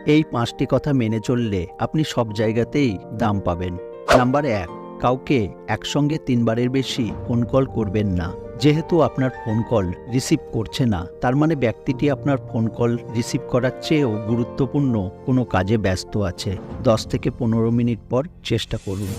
এই 5টি কথা মেনে চললে আপনি সব জায়গাতেই দাম পাবেন। নাম্বার 1, কাউকে একসঙ্গে 3 বারের বেশি ফোন কল করবেন না। যেহেতু আপনার ফোন কল রিসিভ করছে না, তার মানে ব্যক্তিটি আপনার ফোন কল রিসিভ করার চেয়েও গুরুত্বপূর্ণ কোনো কাজে ব্যস্ত আছে। 10 থেকে 15 মিনিট পর চেষ্টা করুন।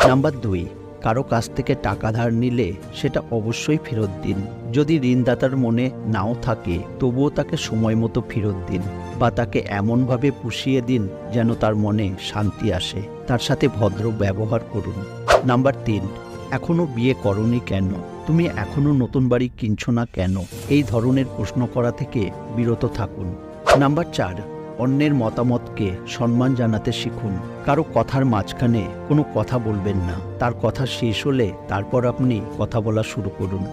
নাম্বার 2, কারো কাছ থেকে টাকা ধার নিলে সেটা অবশ্যই ফেরত দিন। যদি ঋণদাতার মনে নাও থাকে, তবুও তাকে সময় মতো ফেরত দিন, বা তাকে এমনভাবে পুষিয়ে দিন যেন তার মনে শান্তি আসে। তার সাথে ভদ্র ব্যবহার করুন। নাম্বার 3, এখনো বিয়ে করনি কেন? তুমি এখনো নতুন বাড়ি কিনছো না কেন? এই ধরনের প্রশ্ন করা থেকে বিরত থাকুন। নাম্বার 4, অন্যের মতামতকে সম্মান জানাতে শিখুন। কারো কথার মাঝখানে কোনো কথা বলবেন না। তার কথা শেষ হলে তারপর আপনি কথা বলা শুরু করুন।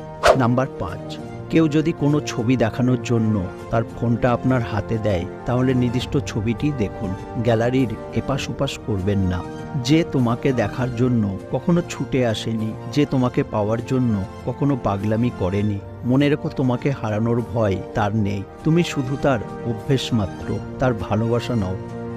নাম্বার 5, কেউ যদি কোনো ছবি দেখানোর জন্য তার ফোনটা আপনার হাতে দেয়, তাহলে নির্দিষ্ট ছবিটি দেখুন। গ্যালারির এপাশ ওপাশ করবেন না। যে তোমাকে দেখার জন্য কখনো ছুটে আসেনি, যে তোমাকে পাওয়ার জন্য কখনো পাগলামি করেনি, মনে রেখো তোমাকে হারানোর ভয় তার নেই। তুমি শুধু তার অভ্যেস মাত্র, তার ভালোবাসা নও।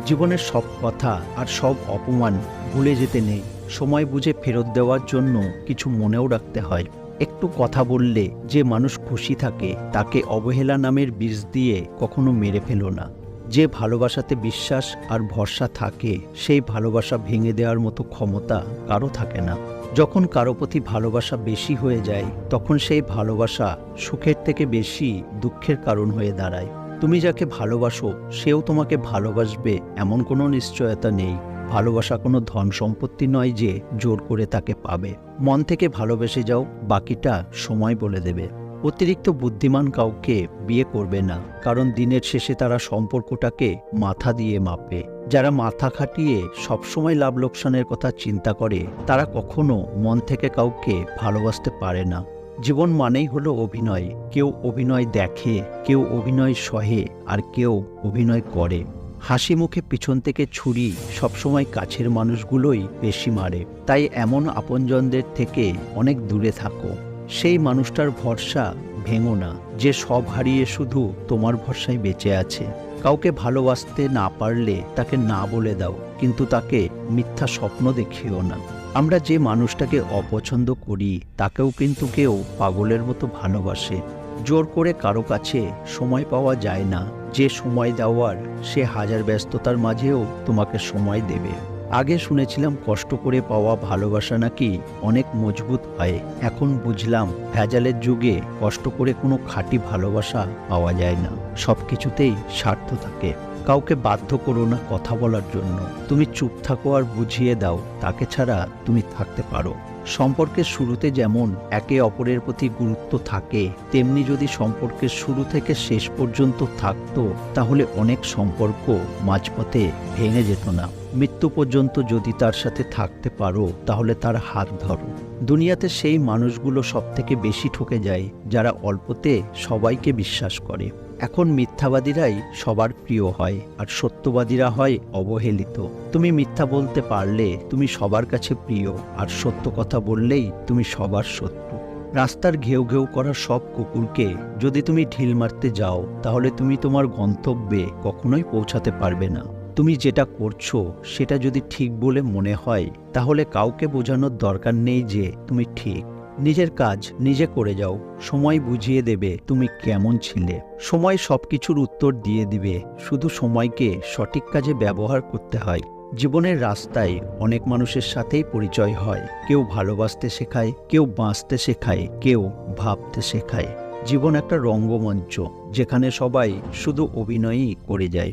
জীবনের সব কথা আর সব অপমান ভুলে যেতে নেই। সময় বুঝে ফেরত দেওয়ার জন্য কিছু মনেও রাখতে হয়। একটু কথা বললে যে মানুষ খুশি থাকে, তাকে অবহেলা নামের বীজ দিয়ে কখনো মেরে ফেলো না। যে ভালোবাসাতে বিশ্বাস আর ভরসা থাকে, সেই ভালোবাসা ভেঙে দেওয়ার মতো ক্ষমতা কারো থাকে না। যখন কারো প্রতি ভালোবাসা বেশি হয়ে যায়, তখন সেই ভালোবাসা সুখের থেকে বেশি দুঃখের কারণ হয়ে দাঁড়ায়। তুমি যাকে ভালোবাসো সেও তোমাকে ভালোবাসবে এমন কোনো নিশ্চয়তা নেই। ভালোবাসা কোনো ধন সম্পত্তি নয় যে জোর করে তাকে পাবে। মন থেকে ভালোবেসে যাও, বাকিটা সময় বলে দেবে। অতিরিক্ত বুদ্ধিমান কাউকে বিয়ে করবে না, কারণ দিনের শেষে তারা সম্পর্কটাকে মাথা দিয়ে মাপে। যারা মাথা খাটিয়ে সবসময় লাভ লোকসানের কথা চিন্তা করে, তারা কখনো মন থেকে কাউকে ভালোবাসতে পারে না। জীবন মানেই হলো অভিনয়। কেউ অভিনয় দেখে, কেউ অভিনয় সহে, আর কেউ অভিনয় করে। হাসি মুখে পিছন থেকে ছুরি সবসময় কাছের মানুষগুলোই বেশি মারে। তাই এমন আপনজনদের থেকে অনেক দূরে থাকো। সেই মানুষটার ভরসা ভেঙো না, যে সব হারিয়ে শুধু তোমার ভরসায় বেঁচে আছে। কাউকে ভালোবাসতে না পারলে তাকে না বলে দাও, কিন্তু তাকে মিথ্যা স্বপ্ন দেখিও না। আমরা যে মানুষটাকে অপছন্দ করি, তাকেও কিন্তু কেউ পাগলের মতো ভালোবাসে। জোর করে কারো কাছে সময় পাওয়া যায় না। যে সময় দেওয়ার, সে হাজার ব্যস্ততার মাঝেও তোমাকে সময় দেবে। আগে শুনেছিলাম কষ্ট করে পাওয়া ভালোবাসা নাকি অনেক মজবুত হয়। এখন বুঝলাম ভেজালের যুগে কষ্ট করে কোনো খাঁটি ভালোবাসা পাওয়া যায় না। সব কিছুতেই স্বার্থ থাকে। কাউকে বাধ্য করো না কথা বলার জন্য। তুমি চুপ থাকো আর বুঝিয়ে দাও তাকে ছাড়া তুমি থাকতে পারো। সম্পর্কের শুরুতে যেমন একে অপরের প্রতি গুরুত্ব থাকে, তেমনি যদি সম্পর্কের শুরু থেকে শেষ পর্যন্ত থাকতো, তাহলে অনেক সম্পর্ক মাঝপথে ভেঙে যেত না। মৃত্যু পর্যন্ত যদি তার সাথে থাকতে পারো, তাহলে তার হাত ধরো। দুনিয়াতে সেই মানুষগুলো সবথেকে বেশি ঠকে যায় যারা অল্পতে সবাইকে বিশ্বাস করে। এখন মিথ্যাবাদীরাই সবার প্রিয় হয়, আর সত্যবাদীরা হয় অবহেলিত। তুমি মিথ্যা বলতে পারলে তুমি সবার কাছে প্রিয়, আর সত্য কথা বললেই তুমি সবার শত্রু। রাস্তার ঘেউ ঘেউ করা সব কুকুরকে যদি তুমি ঢিল মারতে যাও, তাহলে তুমি তোমার গন্তব্যে কখনোই পৌঁছাতে পারবে না। তুমি যেটা করছো সেটা যদি ঠিক বলে মনে হয়, তাহলে কাউকে বোঝানোর দরকার নেই যে তুমি ঠিক। নিজের কাজ নিজে করে যাও। সময় বুঝিয়ে দেবে তুমি কেমন ছিলে। সময় সবকিছুর উত্তর দিয়ে দিবে। শুধু সময়কে সঠিক কাজে ব্যবহার করতে হয়। জীবনের রাস্তায় অনেক মানুষের সাথেই পরিচয় হয়। কেউ ভালোবাসতে শেখায়, কেউ বাঁচতে শেখায়, কেউ ভাবতে শেখায়। জীবন একটা রঙ্গমঞ্চ, যেখানে সবাই শুধু অভিনয়ই করে যায়।